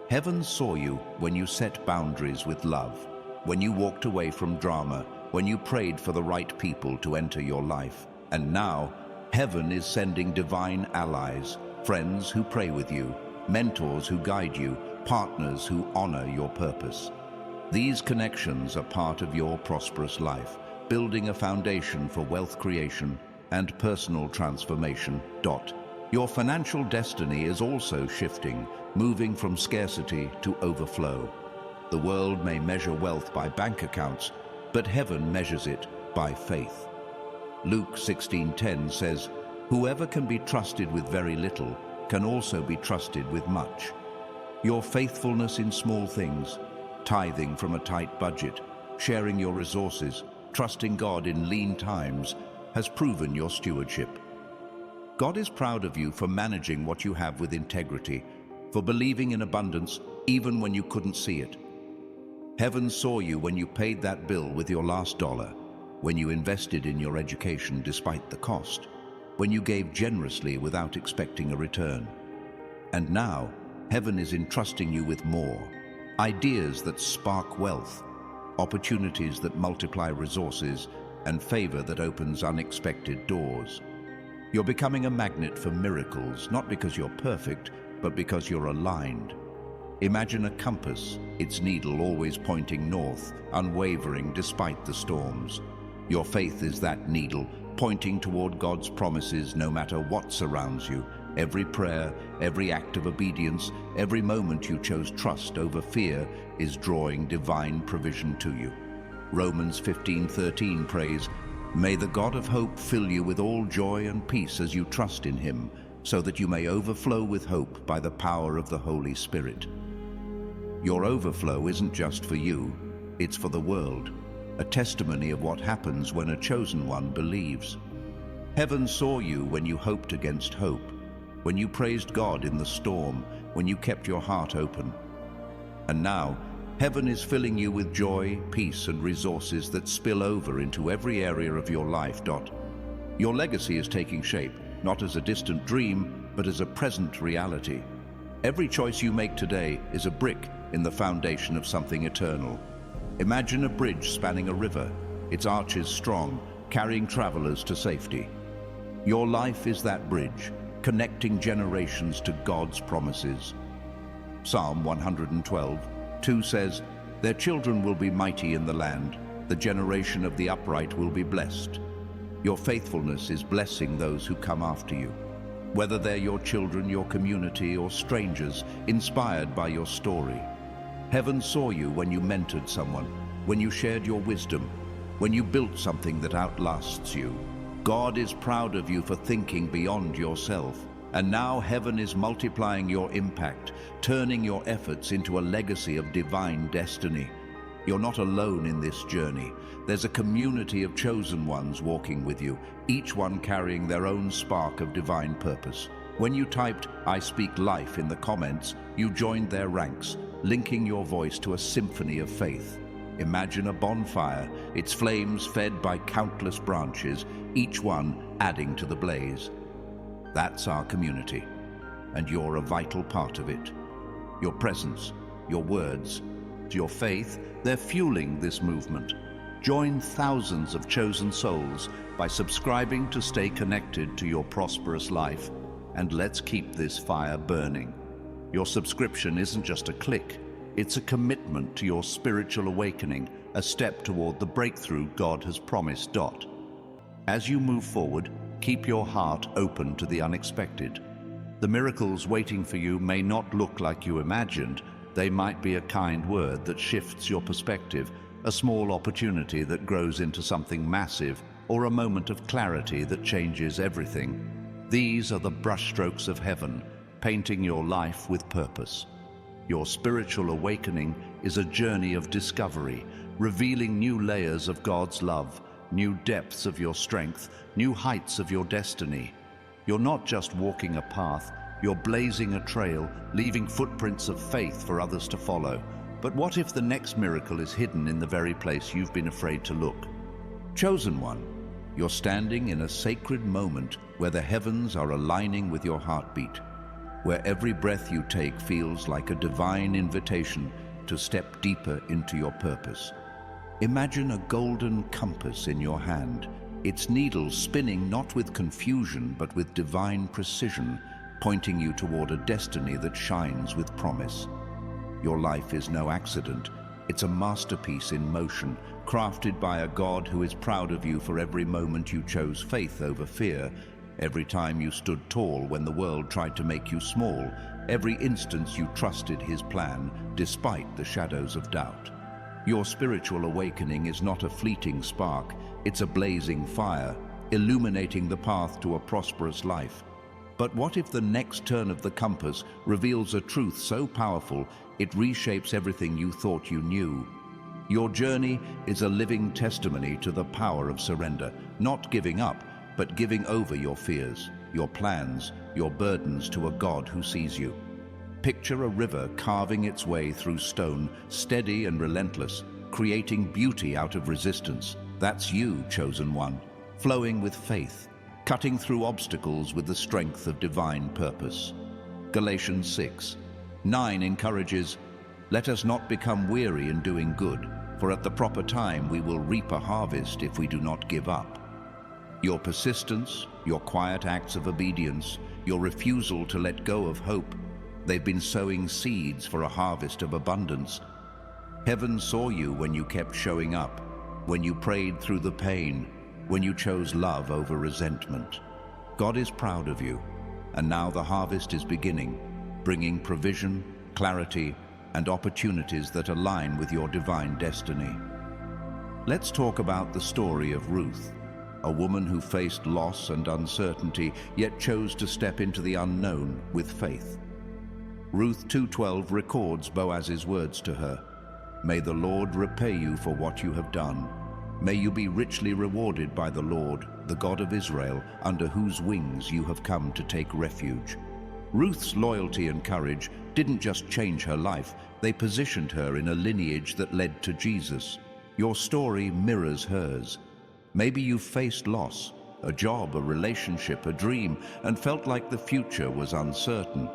Heaven saw you when you set boundaries with love, when you walked away from drama, when you prayed for the right people to enter your life. And now, heaven is sending divine allies, friends who pray with you, mentors who guide you, partners who honor your purpose. These connections are part of your prosperous life, building a foundation for wealth creation and personal transformation. Your financial destiny is also shifting, moving from scarcity to overflow. The world may measure wealth by bank accounts, but heaven measures it by faith. Luke 16:10 says, "Whoever can be trusted with very little can also be trusted with much." Your faithfulness in small things, tithing from a tight budget, sharing your resources, trusting God in lean times, has proven your stewardship. God is proud of you for managing what you have with integrity, for believing in abundance even when you couldn't see it. Heaven saw you when you paid that bill with your last dollar, when you invested in your education despite the cost, when you gave generously without expecting a return. And now, heaven is entrusting you with more. Ideas that spark wealth, opportunities that multiply resources, and favor that opens unexpected doors. You're becoming a magnet for miracles, not because you're perfect, but because you're aligned. Imagine a compass, its needle always pointing north, unwavering despite the storms. Your faith is that needle, pointing toward God's promises no matter what surrounds you. Every prayer, every act of obedience, every moment you chose trust over fear is drawing divine provision to you. Romans 15:13 prays, "May the God of hope fill you with all joy and peace as you trust in him, so that you may overflow with hope by the power of the Holy Spirit." Your overflow isn't just for you, it's for the world, a testimony of what happens when a chosen one believes. Heaven saw you when you hoped against hope, when you praised God in the storm, when you kept your heart open. And now, heaven is filling you with joy, peace, and resources that spill over into every area of your life. Your legacy is taking shape, not as a distant dream, but as a present reality. Every choice you make today is a brick in the foundation of something eternal. Imagine a bridge spanning a river, its arches strong, carrying travelers to safety. Your life is that bridge, connecting generations to God's promises. Psalm 112:2 says, "Their children will be mighty in the land. The generation of the upright will be blessed." Your faithfulness is blessing those who come after you. Whether they're your children, your community, or strangers inspired by your story. Heaven saw you when you mentored someone, when you shared your wisdom, when you built something that outlasts you. God is proud of you for thinking beyond yourself. And now heaven is multiplying your impact, turning your efforts into a legacy of divine destiny. You're not alone in this journey. There's a community of chosen ones walking with you, each one carrying their own spark of divine purpose. When you typed, "I speak life" in the comments, you joined their ranks, linking your voice to a symphony of faith. Imagine a bonfire, its flames fed by countless branches, each one adding to the blaze. That's our community, and you're a vital part of it. Your presence, your words, your faith, they're fueling this movement. Join thousands of chosen souls by subscribing to stay connected to your prosperous life, and let's keep this fire burning. Your subscription isn't just a click, it's a commitment to your spiritual awakening, a step toward the breakthrough God has promised. As you move forward, keep your heart open to the unexpected. The miracles waiting for you may not look like you imagined. They might be a kind word that shifts your perspective, a small opportunity that grows into something massive, or a moment of clarity that changes everything. These are the brushstrokes of heaven, painting your life with purpose. Your spiritual awakening is a journey of discovery, revealing new layers of God's love, new depths of your strength, new heights of your destiny. You're not just walking a path, you're blazing a trail, leaving footprints of faith for others to follow. But what if the next miracle is hidden in the very place you've been afraid to look? Chosen one, you're standing in a sacred moment where the heavens are aligning with your heartbeat, where every breath you take feels like a divine invitation to step deeper into your purpose. Imagine a golden compass in your hand, its needle spinning not with confusion but with divine precision, pointing you toward a destiny that shines with promise. Your life is no accident. It's a masterpiece in motion, crafted by a God who is proud of you for every moment you chose faith over fear, every time you stood tall when the world tried to make you small, every instance you trusted his plan despite the shadows of doubt. Your spiritual awakening is not a fleeting spark, it's a blazing fire, illuminating the path to a prosperous life. But what if the next turn of the compass reveals a truth so powerful it reshapes everything you thought you knew? Your journey is a living testimony to the power of surrender, not giving up, but giving over your fears, your plans, your burdens to a God who sees you. Picture a river carving its way through stone, steady and relentless, creating beauty out of resistance. That's you, chosen one, flowing with faith, cutting through obstacles with the strength of divine purpose. Galatians 6:9 encourages, "Let us not become weary in doing good, for at the proper time we will reap a harvest if we do not give up." Your persistence, your quiet acts of obedience, your refusal to let go of hope, they've been sowing seeds for a harvest of abundance. Heaven saw you when you kept showing up, when you prayed through the pain, when you chose love over resentment. God is proud of you, and now the harvest is beginning, bringing provision, clarity, and opportunities that align with your divine destiny. Let's talk about the story of Ruth, a woman who faced loss and uncertainty, yet chose to step into the unknown with faith. Ruth 2:12 records Boaz's words to her, "May the Lord repay you for what you have done. May you be richly rewarded by the Lord, the God of Israel, under whose wings you have come to take refuge." Ruth's loyalty and courage didn't just change her life, they positioned her in a lineage that led to Jesus. Your story mirrors hers. Maybe you faced loss, a job, a relationship, a dream, and felt like the future was uncertain.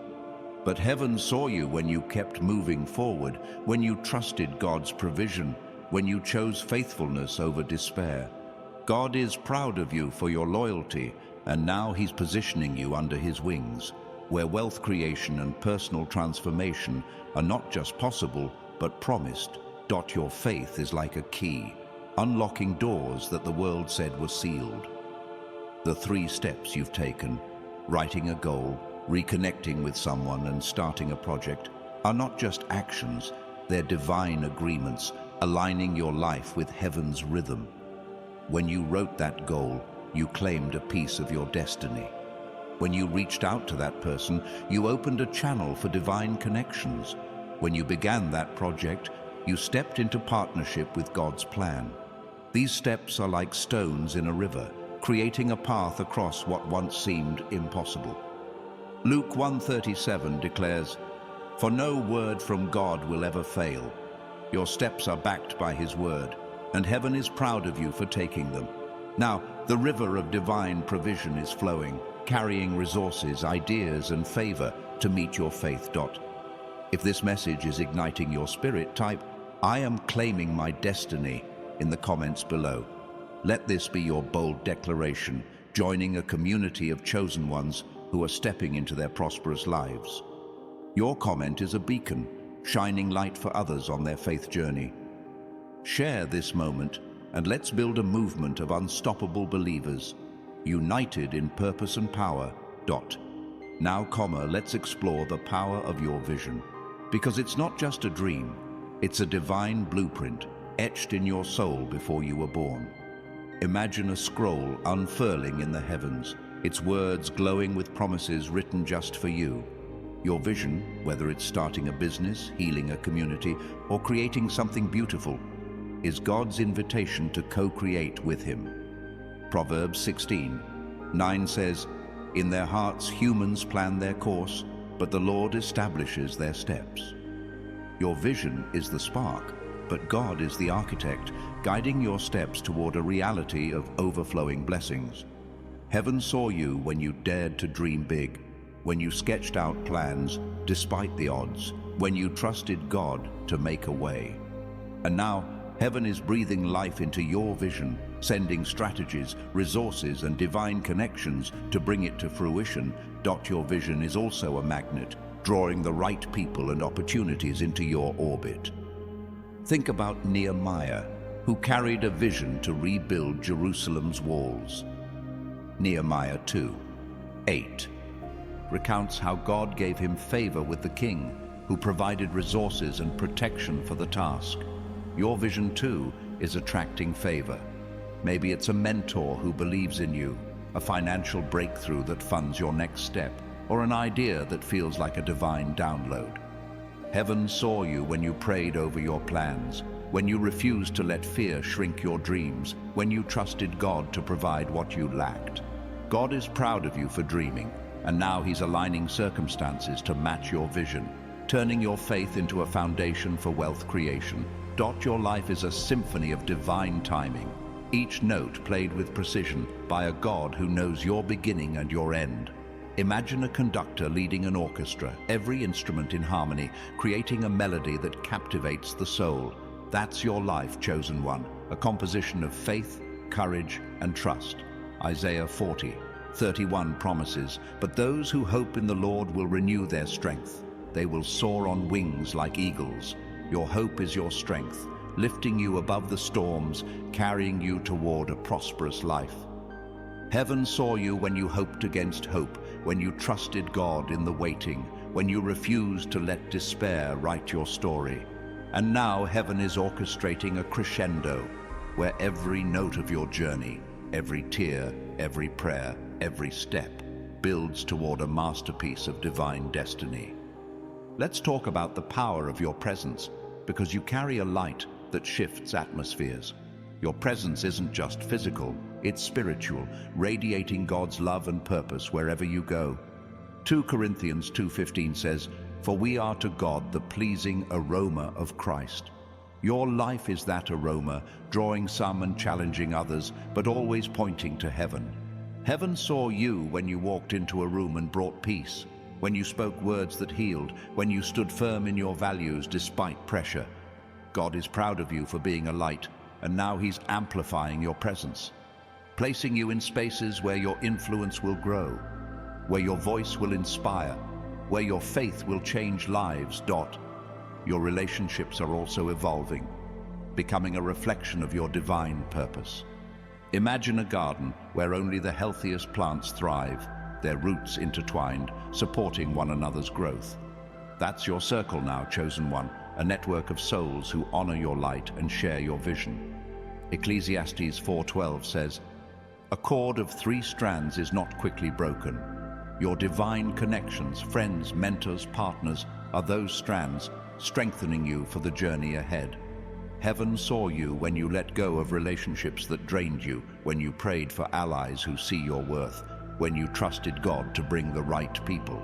But heaven saw you when you kept moving forward, when you trusted God's provision, when you chose faithfulness over despair. God is proud of you for your loyalty, and now He's positioning you under His wings, where wealth creation and personal transformation are not just possible, but promised. Your faith is like a key, unlocking doors that the world said were sealed. The 3 steps you've taken, writing a goal, reconnecting with someone, and starting a project, are not just actions, they're divine agreements, aligning your life with heaven's rhythm. When you wrote that goal, you claimed a piece of your destiny. When you reached out to that person, you opened a channel for divine connections. When you began that project, you stepped into partnership with God's plan. These steps are like stones in a river, creating a path across what once seemed impossible. Luke 1:37 declares, "For no word from God will ever fail. Your steps are backed by His word, and heaven is proud of you for taking them." Now, the river of divine provision is flowing, carrying resources, ideas, and favor to meet your faith. If this message is igniting your spirit, type, "I am claiming my destiny," in the comments below. Let this be your bold declaration, joining a community of chosen ones who are stepping into their prosperous lives. Your comment is a beacon, shining light for others on their faith journey. Share this moment, and let's build a movement of unstoppable believers, united in purpose and power. Now, let's explore the power of your vision. Because it's not just a dream, it's a divine blueprint etched in your soul before you were born. Imagine a scroll unfurling in the heavens, its words glowing with promises written just for you. Your vision, whether it's starting a business, healing a community, or creating something beautiful, is God's invitation to co-create with Him. Proverbs 16:9 says, "In their hearts humans plan their course, but the Lord establishes their steps." Your vision is the spark, but God is the architect, guiding your steps toward a reality of overflowing blessings. Heaven saw you when you dared to dream big, when you sketched out plans despite the odds, when you trusted God to make a way. And now, heaven is breathing life into your vision, sending strategies, resources, and divine connections to bring it to fruition. Your vision is also a magnet, drawing the right people and opportunities into your orbit. Think about Nehemiah, who carried a vision to rebuild Jerusalem's walls. Nehemiah 2:8 recounts how God gave him favor with the king, who provided resources and protection for the task. Your vision too is attracting favor. Maybe it's a mentor who believes in you, a financial breakthrough that funds your next step, or an idea that feels like a divine download. Heaven saw you when you prayed over your plans, when you refused to let fear shrink your dreams, when you trusted God to provide what you lacked. God is proud of you for dreaming, and now He's aligning circumstances to match your vision, turning your faith into a foundation for wealth creation. Your life is a symphony of divine timing, each note played with precision by a God who knows your beginning and your end. Imagine a conductor leading an orchestra, every instrument in harmony, creating a melody that captivates the soul. That's your life, chosen one, a composition of faith, courage, and trust. Isaiah 40:31 promises, "But those who hope in the Lord will renew their strength. They will soar on wings like eagles." Your hope is your strength, lifting you above the storms, carrying you toward a prosperous life. Heaven saw you when you hoped against hope, when you trusted God in the waiting, when you refused to let despair write your story. And now heaven is orchestrating a crescendo, where every note of your journey, every tear, every prayer, every step, builds toward a masterpiece of divine destiny. Let's talk about the power of your presence, because you carry a light that shifts atmospheres. Your presence isn't just physical, it's spiritual, radiating God's love and purpose wherever you go. 2 Corinthians 2:15 says, "For we are to God the pleasing aroma of Christ." Your life is that aroma, drawing some and challenging others, but always pointing to heaven. Heaven saw you when you walked into a room and brought peace, when you spoke words that healed, when you stood firm in your values despite pressure. God is proud of you for being a light, and now He's amplifying your presence, placing you in spaces where your influence will grow, where your voice will inspire, where your faith will change lives. Your relationships are also evolving, becoming a reflection of your divine purpose. Imagine a garden where only the healthiest plants thrive, their roots intertwined, supporting one another's growth. That's your circle now, chosen one, a network of souls who honor your light and share your vision. Ecclesiastes 4:12 says, "A cord of 3 strands is not quickly broken." Your divine connections, friends, mentors, partners, are those strands, strengthening you for the journey ahead. Heaven saw you when you let go of relationships that drained you, when you prayed for allies who see your worth, when you trusted God to bring the right people.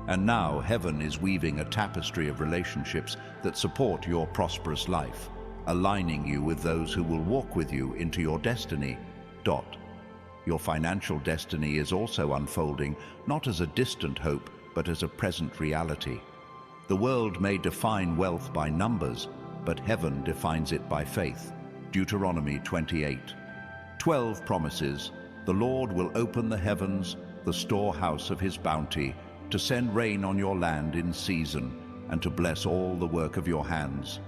And now heaven is weaving a tapestry of relationships that support your prosperous life, aligning you with those who will walk with you into your destiny. Your financial destiny is also unfolding, not as a distant hope, but as a present reality. The world may define wealth by numbers, but heaven defines it by faith. Deuteronomy 28:12 promises, "The Lord will open the heavens, the storehouse of His bounty, to send rain on your land in season, and to bless all the work of your hands."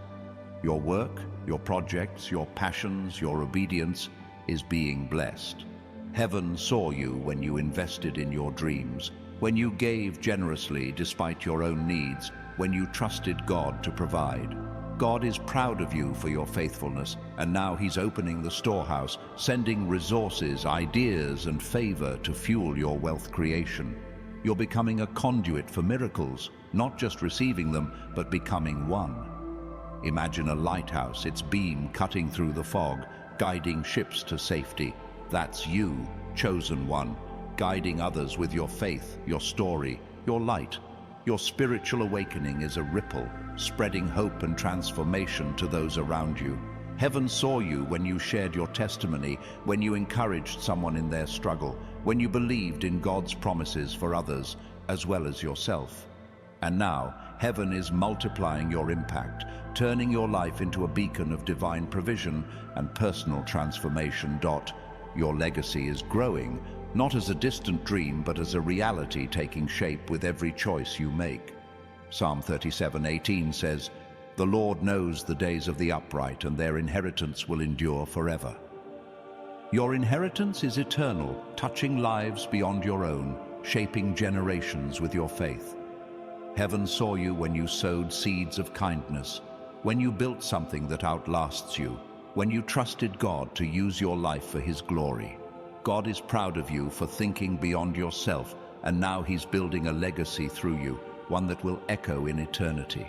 Your work, your projects, your passions, your obedience is being blessed. Heaven saw you when you invested in your dreams, when you gave generously despite your own needs, when you trusted God to provide. God is proud of you for your faithfulness, and now He's opening the storehouse, sending resources, ideas, and favor to fuel your wealth creation. You're becoming a conduit for miracles, not just receiving them, but becoming one. Imagine a lighthouse, its beam cutting through the fog, guiding ships to safety. That's you, chosen one, guiding others with your faith, your story, your light. Your spiritual awakening is a ripple, spreading hope and transformation to those around you. Heaven saw you when you shared your testimony, when you encouraged someone in their struggle, when you believed in God's promises for others, as well as yourself. And now, heaven is multiplying your impact, turning your life into a beacon of divine provision and personal transformation. Your legacy is growing, not as a distant dream, but as a reality taking shape with every choice you make. Psalm 37:18 says, "The Lord knows the days of the upright, and their inheritance will endure forever." Your inheritance is eternal, touching lives beyond your own, shaping generations with your faith. Heaven saw you when you sowed seeds of kindness, when you built something that outlasts you, when you trusted God to use your life for His glory. God is proud of you for thinking beyond yourself, and now He's building a legacy through you, one that will echo in eternity.